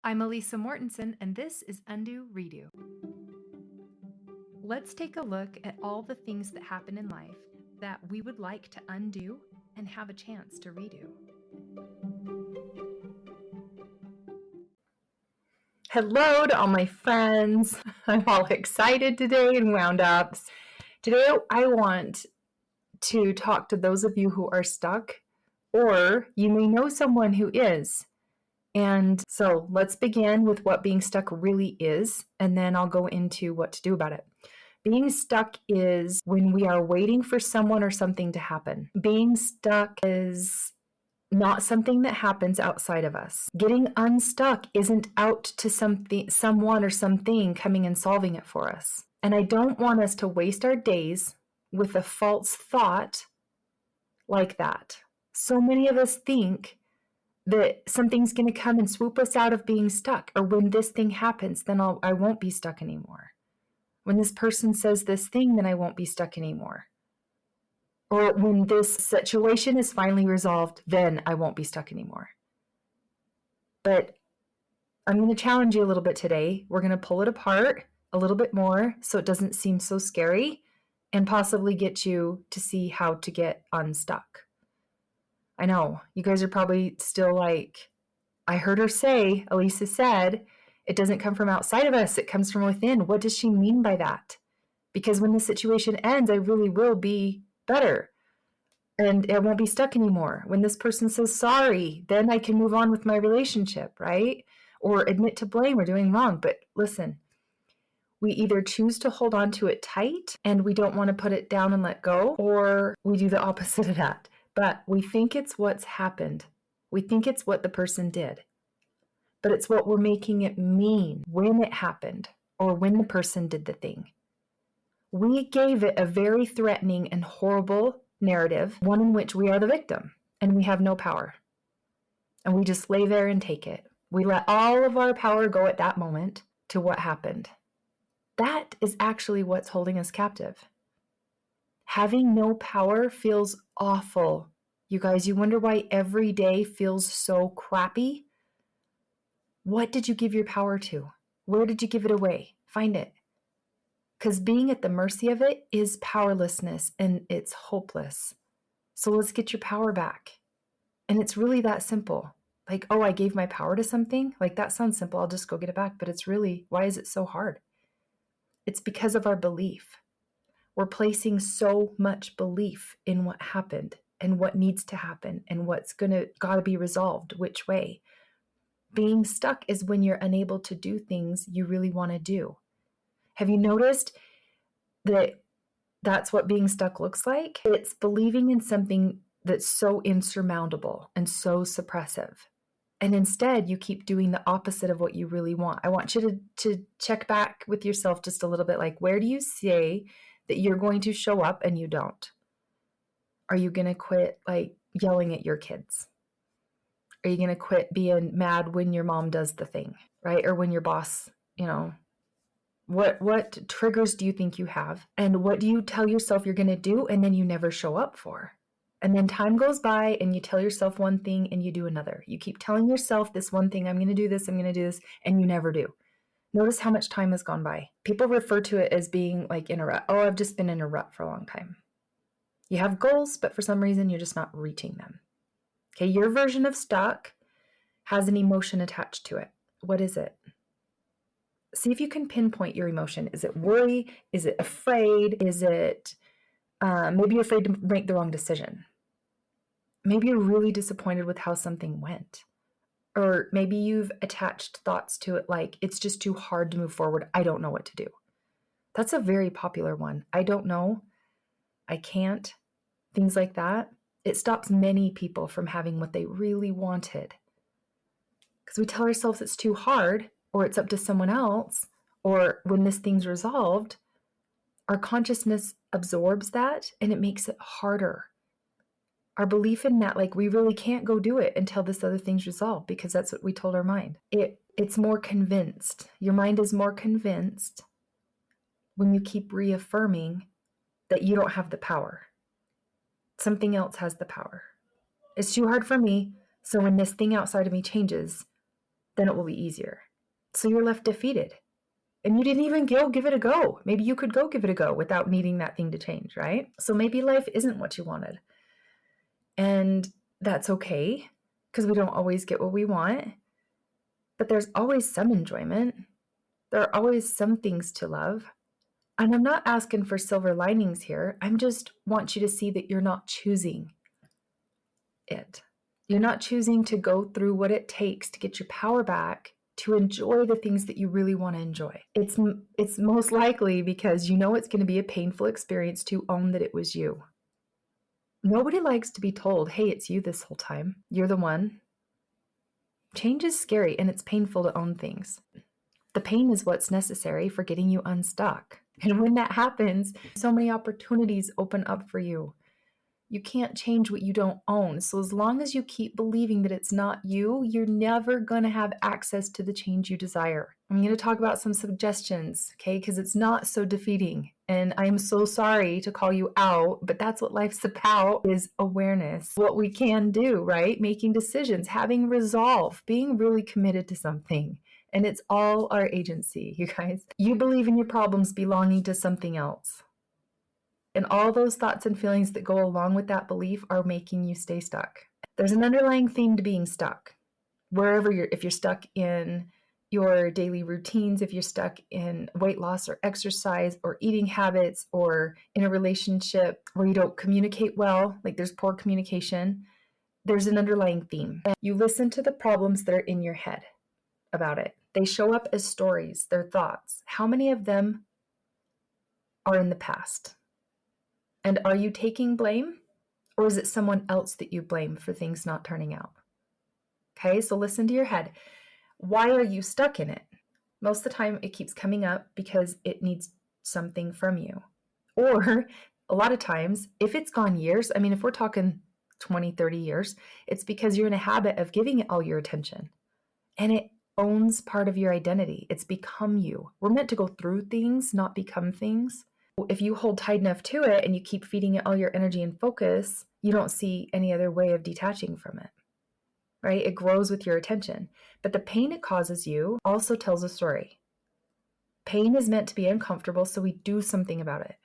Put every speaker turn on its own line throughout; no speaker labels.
I'm Elisa Mortensen, and this is Undo Redo. Let's take a look at all the things that happen in life that we would like to undo and have a chance to redo. Hello to all my friends. I'm all excited today and wound up. Today I want to talk to those of you who are stuck, or you may know someone who is. And so let's begin with what being stuck really is, and then I'll go into what to do about it. Being stuck is when we are waiting for someone or something to happen. Being stuck is not something that happens outside of us. Getting unstuck isn't out to someone or something coming and solving it for us. And I don't want us to waste our days with a false thought like that. So many of us think that something's going to come and swoop us out of being stuck, or when this thing happens, then I won't be stuck anymore. When this person says this thing, then I won't be stuck anymore. Or when this situation is finally resolved, then I won't be stuck anymore. But I'm going to challenge you a little bit today. We're going to pull it apart a little bit more so it doesn't seem so scary, and possibly get you to see how to get unstuck. I know, you guys are probably still like, I heard her say, Elisa said, it doesn't come from outside of us, it comes from within. What does she mean by that? Because when the situation ends, I really will be better. And I won't be stuck anymore. When this person says sorry, then I can move on with my relationship, right? Or admit to blame or doing wrong. But listen, we either choose to hold on to it tight and we don't want to put it down and let go, or we do the opposite of that. But we think it's what's happened. We think it's what the person did. But it's what we're making it mean when it happened or when the person did the thing. We gave it a very threatening and horrible narrative, one in which we are the victim and we have no power. And we just lay there and take it. We let all of our power go at that moment to what happened. That is actually what's holding us captive. Having no power feels awful. You guys, you wonder why every day feels so crappy? What did you give your power to? Where did you give it away? Find it. Because being at the mercy of it is powerlessness and it's hopeless. So let's get your power back. And it's really that simple. Like, oh, I gave my power to something? Like, that sounds simple. I'll just go get it back. But it's really, why is it so hard? It's because of our belief. We're placing so much belief in what happened and what needs to happen and what's gotta be resolved, which way. Being stuck is when you're unable to do things you really want to do. Have you noticed that that's what being stuck looks like? It's believing in something that's so insurmountable and so suppressive. And instead, you keep doing the opposite of what you really want. I want you to check back with yourself just a little bit. Like, where do you say that you're going to show up and you don't? Are you going to quit like yelling at your kids? Are you going to quit being mad when your mom does the thing, right? Or when your boss, what triggers do you think you have? And what do you tell yourself you're going to do and then you never show up for? And then time goes by and you tell yourself one thing and you do another. You keep telling yourself this one thing, I'm going to do this, and you never do. Notice how much time has gone by. People refer to it as being like in a rut. Oh, I've just been in a rut for a long time. You have goals, but for some reason you're just not reaching them. Okay, your version of stuck has an emotion attached to it. What is it? See if you can pinpoint your emotion. Is it worry? Is it afraid? Is it maybe you're afraid to make the wrong decision? Maybe you're really disappointed with how something went. Or maybe you've attached thoughts to it like, it's just too hard to move forward. I don't know what to do. That's a very popular one. I don't know. I can't. Things like that. It stops many people from having what they really wanted. Because we tell ourselves it's too hard, or it's up to someone else, or when this thing's resolved, our consciousness absorbs that and it makes it harder. Our belief in that, like, we really can't go do it until this other thing's resolved, because that's what we told our mind. It's more convinced. Your mind is more convinced when you keep reaffirming that you don't have the power. Something else has the power. It's too hard for me, so when this thing outside of me changes, then it will be easier. So you're left defeated. And you didn't even go give it a go. Maybe you could go give it a go without needing that thing to change, right? So maybe life isn't what you wanted. And that's okay, because we don't always get what we want. But there's always some enjoyment. There are always some things to love. And I'm not asking for silver linings here. I just want you to see that you're not choosing it. You're not choosing to go through what it takes to get your power back, to enjoy the things that you really want to enjoy. It's most likely because you know it's going to be a painful experience to own that it was you. Nobody likes to be told, hey, it's you this whole time. You're the one. Change is scary and it's painful to own things. The pain is what's necessary for getting you unstuck. And when that happens, so many opportunities open up for you. You can't change what you don't own. So as long as you keep believing that it's not you, you're never going to have access to the change you desire. I'm going to talk about some suggestions, okay? Because it's not so defeating. And I am so sorry to call you out, but that's what life's about, is awareness. What we can do, right? Making decisions, having resolve, being really committed to something. And it's all our agency, you guys. You believe in your problems belonging to something else. And all those thoughts and feelings that go along with that belief are making you stay stuck. There's an underlying theme to being stuck. Wherever if you're stuck in your daily routines, if you're stuck in weight loss or exercise or eating habits, or in a relationship where you don't communicate well, like there's poor communication, there's an underlying theme. You listen to the problems that are in your head about it. They show up as stories, they're thoughts. How many of them are in the past? And are you taking blame, or is it someone else that you blame for things not turning out? Okay, so listen to your head. Why are you stuck in it? Most of the time it keeps coming up because it needs something from you. Or a lot of times, if it's gone years, I mean, if we're talking 20, 30 years, it's because you're in a habit of giving it all your attention. And it owns part of your identity. It's become you. We're meant to go through things, not become things. If you hold tight enough to it and you keep feeding it all your energy and focus, you don't see any other way of detaching from it, right? It grows with your attention. But the pain it causes you also tells a story. Pain is meant to be uncomfortable, so we do something about it.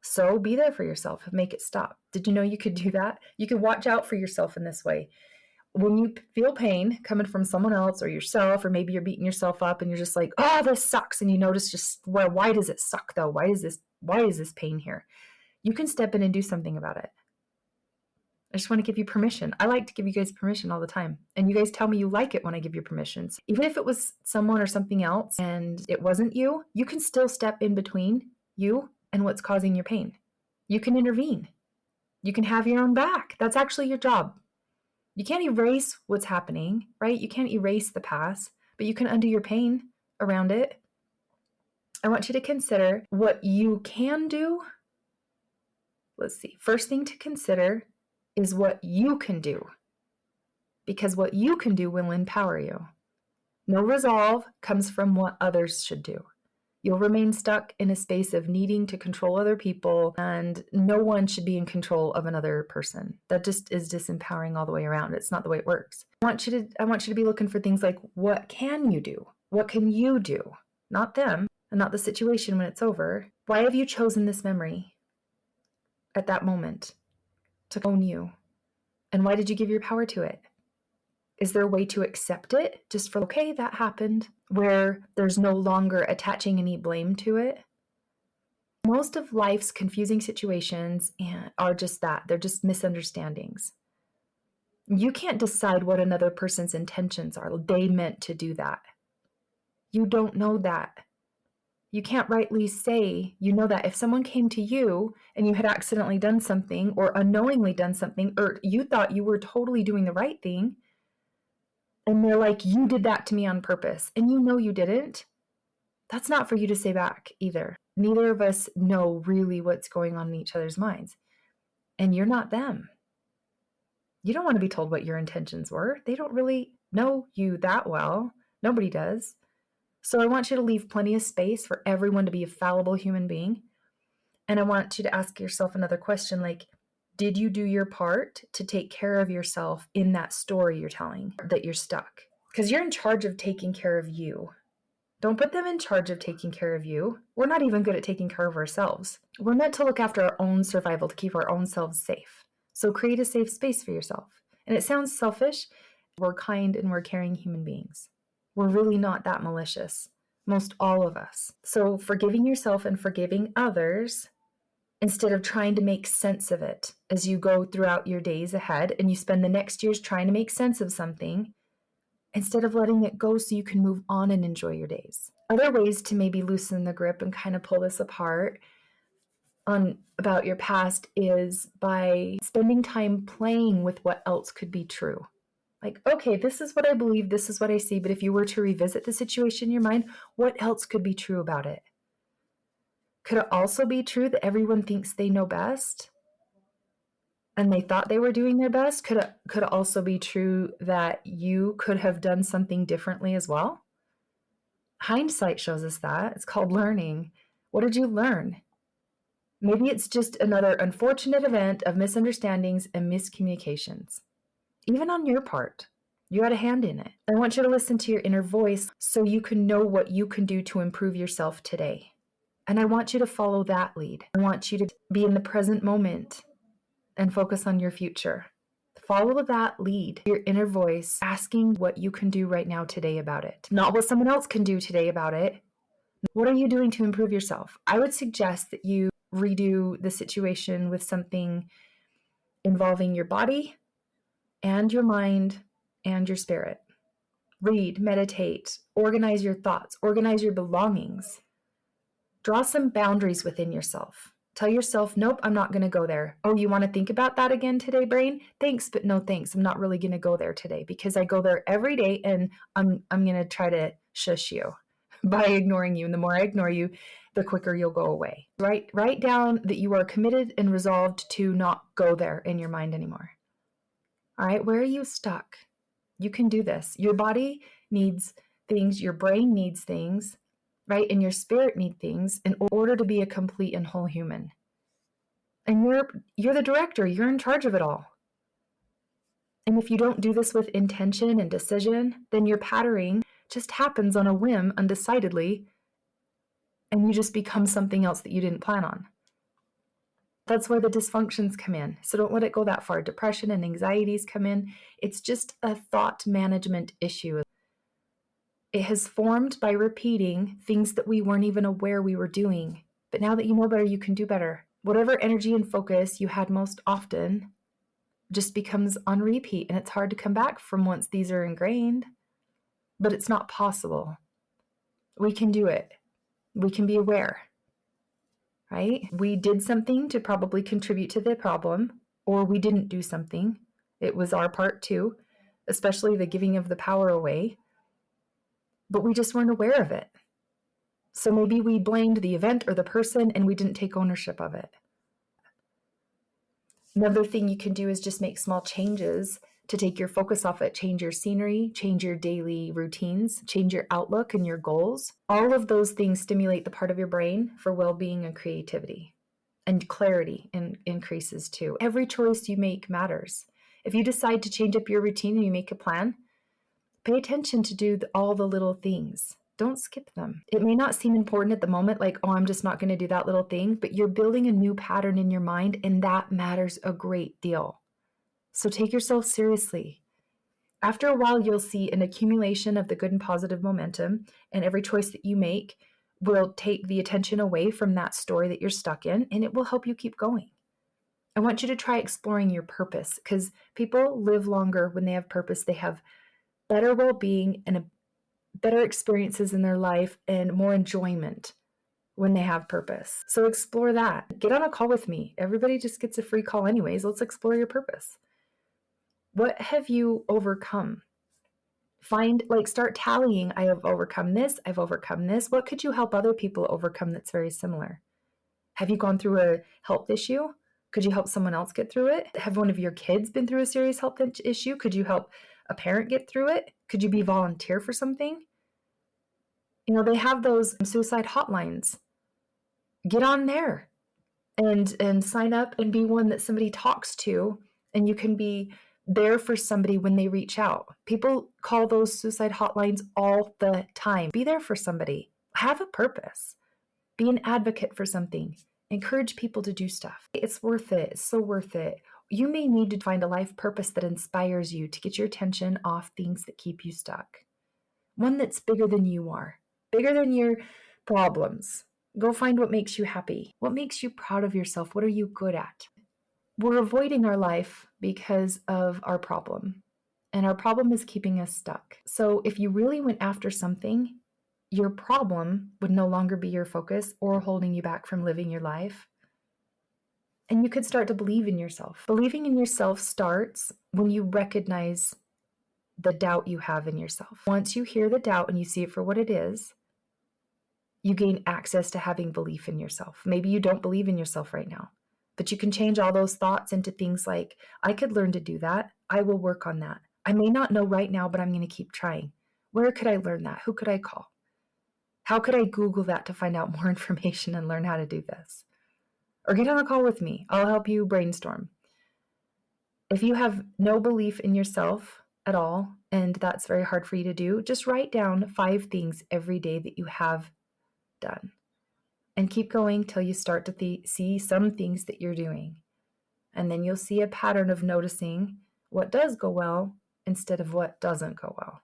So be there for yourself and make it stop. Did you know you could do that? You could watch out for yourself in this way. When you feel pain coming from someone else or yourself, or maybe you're beating yourself up and you're just like, oh, this sucks. And you notice just, well, why does it suck though? Why is this pain here? You can step in and do something about it. I just want to give you permission. I like to give you guys permission all the time. And you guys tell me you like it when I give you permissions. Even if it was someone or something else and it wasn't you, you can still step in between you and what's causing your pain. You can intervene. You can have your own back. That's actually your job. You can't erase what's happening, right? You can't erase the past, but you can undo your pain around it. I want you to consider what you can do. Let's see. First thing to consider is what you can do, because what you can do will empower you. No resolve comes from what others should do. You'll remain stuck in a space of needing to control other people, and no one should be in control of another person. That just is disempowering all the way around. It's not the way it works. I want you to be looking for things like, what can you do? What can you do? Not them, and not the situation when it's over. Why have you chosen this memory at that moment to own you? And why did you give your power to it? Is there a way to accept it just for, okay, that happened, where there's no longer attaching any blame to it? Most of life's confusing situations are just that. They're just misunderstandings. You can't decide what another person's intentions are. They meant to do that. You don't know that. You can't rightly say you know that. If someone came to you and you had accidentally done something or unknowingly done something, or you thought you were totally doing the right thing, and they're like, you did that to me on purpose, and you know you didn't, that's not for you to say back either. Neither of us know really what's going on in each other's minds. And you're not them. You don't want to be told what your intentions were. They don't really know you that well. Nobody does. So I want you to leave plenty of space for everyone to be a fallible human being. And I want you to ask yourself another question, like, did you do your part to take care of yourself in that story you're telling that you're stuck? because you're in charge of taking care of you. Don't put them in charge of taking care of you. We're not even good at taking care of ourselves. We're meant to look after our own survival, to keep our own selves safe. So create a safe space for yourself. And it sounds selfish. We're kind and we're caring human beings. We're really not that malicious, most all of us. So forgiving yourself and forgiving others, instead of trying to make sense of it as you go throughout your days ahead and you spend the next years trying to make sense of something, instead of letting it go so you can move on and enjoy your days. Other ways to maybe loosen the grip and kind of pull this apart on about your past is by spending time playing with what else could be true. Like, okay, this is what I believe, this is what I see, but if you were to revisit the situation in your mind, what else could be true about it? Could it also be true that everyone thinks they know best and they thought they were doing their best? Could it also be true that you could have done something differently as well? Hindsight shows us that. It's called learning. What did you learn? Maybe it's just another unfortunate event of misunderstandings and miscommunications. Even on your part, you had a hand in it. I want you to listen to your inner voice so you can know what you can do to improve yourself today. And I want you to follow that lead. I want you to be in the present moment and focus on your future. Follow that lead, your inner voice, asking what you can do right now today about it. Not what someone else can do today about it. What are you doing to improve yourself? I would suggest that you redo the situation with something involving your body and your mind and your spirit. Read, meditate, organize your thoughts, organize your belongings. Draw some boundaries within yourself. Tell yourself, nope, I'm not going to go there. Oh, you want to think about that again today, brain? Thanks, but no thanks. I'm not really going to go there today because I go there every day and I'm going to try to shush you by ignoring you. And the more I ignore you, the quicker you'll go away. Write down that you are committed and resolved to not go there in your mind anymore. All right, where are you stuck? You can do this. Your body needs things, your brain needs things, right? And your spirit needs things in order to be a complete and whole human. And you're the director, you're in charge of it all. And if you don't do this with intention and decision, then your patterning just happens on a whim, undecidedly, and you just become something else that you didn't plan on. That's where the dysfunctions come in. So don't let it go that far. Depression and anxieties come in. It's just a thought management issue. It has formed by repeating things that we weren't even aware we were doing. But now that you know better, you can do better. Whatever energy and focus you had most often just becomes on repeat, and it's hard to come back from once these are ingrained. But it's not possible. We can do it. We can be aware. Right? We did something to probably contribute to the problem, or we didn't do something. It was our part too, especially the giving of the power away. But we just weren't aware of it. So maybe we blamed the event or the person and we didn't take ownership of it. Another thing you can do is just make small changes to take your focus off it. Change your scenery, change your daily routines, change your outlook and your goals. All of those things stimulate the part of your brain for well-being and creativity. And clarity increases too. Every choice you make matters. If you decide to change up your routine and you make a plan, pay attention to do all the little things. Don't skip them. It may not seem important at the moment, like, oh, I'm just not going to do that little thing, but you're building a new pattern in your mind, and that matters a great deal. So take yourself seriously. After a while, you'll see an accumulation of the good and positive momentum, and every choice that you make will take the attention away from that story that you're stuck in, and it will help you keep going. I want you to try exploring your purpose, because people live longer when they have purpose. They have better well-being and better experiences in their life and more enjoyment when they have purpose. So explore that. Get on a call with me. Everybody just gets a free call anyways. Let's explore your purpose. What have you overcome? Start tallying. I have overcome this. I've overcome this. What could you help other people overcome that's very similar? Have you gone through a health issue? Could you help someone else get through it? Have one of your kids been through a serious health issue? Could you help a parent get through it? Could you be volunteer for something? They have those suicide hotlines. Get on there and sign up and be one that somebody talks to, and you can be there for somebody when they reach out. People call those suicide hotlines all the time. Be there for somebody. Have a purpose. Be an advocate for something. Encourage people to do stuff. It's worth it. It's so worth it. You may need to find a life purpose that inspires you to get your attention off things that keep you stuck. One that's bigger than you are, bigger than your problems. Go find what makes you happy. What makes you proud of yourself? What are you good at? We're avoiding our life because of our problem, and our problem is keeping us stuck. So if you really went after something, your problem would no longer be your focus or holding you back from living your life. And you could start to believe in yourself. Believing in yourself starts when you recognize the doubt you have in yourself. Once you hear the doubt and you see it for what it is, you gain access to having belief in yourself. Maybe you don't believe in yourself right now, but you can change all those thoughts into things like, I could learn to do that. I will work on that. I may not know right now, but I'm going to keep trying. Where could I learn that? Who could I call? How could I Google that to find out more information and learn how to do this? Or get on a call with me. I'll help you brainstorm. If you have no belief in yourself at all, and that's very hard for you to do, just write down 5 things every day that you have done. And keep going till you start to see some things that you're doing. And then you'll see a pattern of noticing what does go well instead of what doesn't go well.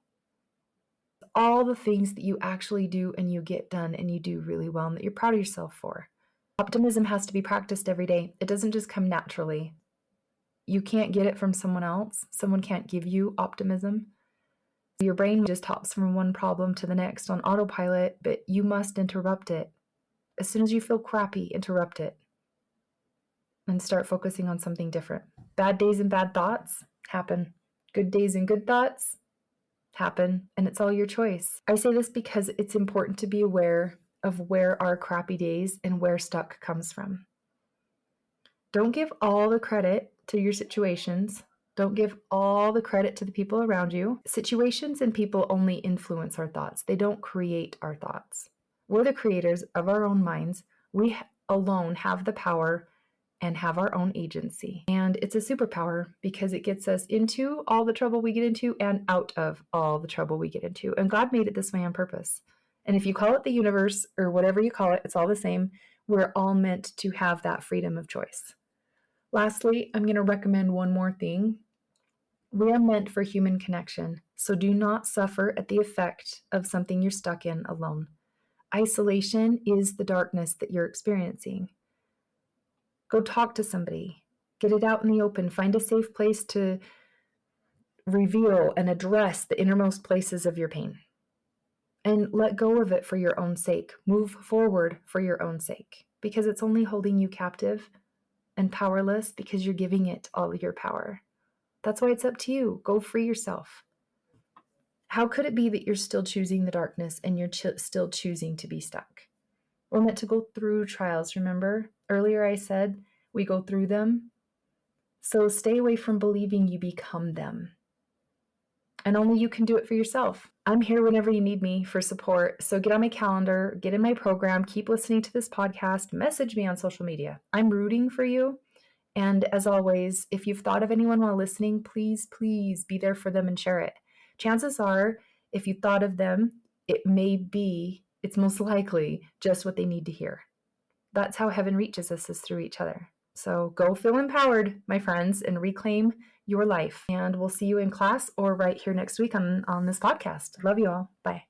All the things that you actually do and you get done and you do really well and that you're proud of yourself for. Optimism has to be practiced every day. It doesn't just come naturally. You can't get it from someone else. Someone can't give you optimism. Your brain just hops from one problem to the next on autopilot, but you must interrupt it. As soon as you feel crappy, interrupt it and start focusing on something different. Bad days and bad thoughts happen. Good days and good thoughts happen, and it's all your choice. I say this because it's important to be aware of where our crappy days and where stuck comes from. Don't give all the credit to your situations. Don't give all the credit to the people around you. Situations and people only influence our thoughts. They don't create our thoughts. We're the creators of our own minds. We alone have the power and have our own agency. And it's a superpower because it gets us into all the trouble we get into and out of all the trouble we get into. And God made it this way on purpose. And if you call it the universe or whatever you call it, it's all the same. We're all meant to have that freedom of choice. Lastly, I'm going to recommend one more thing. We are meant for human connection, so do not suffer at the effect of something you're stuck in alone. Isolation is the darkness that you're experiencing. Go talk to somebody. Get it out in the open. Find a safe place to reveal and address the innermost places of your pain. And let go of it for your own sake. Move forward for your own sake, because it's only holding you captive and powerless because you're giving it all of your power. That's why it's up to you. Go free yourself. How could it be that you're still choosing the darkness and you're still choosing to be stuck? We're meant to go through trials, remember? Earlier I said we go through them. So stay away from believing you become them. And only you can do it for yourself. I'm here whenever you need me for support. So get on my calendar, get in my program, keep listening to this podcast, message me on social media. I'm rooting for you. And as always, if you've thought of anyone while listening, please, please be there for them and share it. Chances are, if you thought of them, it's most likely just what they need to hear. That's how heaven reaches us, is through each other. So go feel empowered, my friends, and reclaim your life. And we'll see you in class or right here next week on this podcast. Love you all. Bye.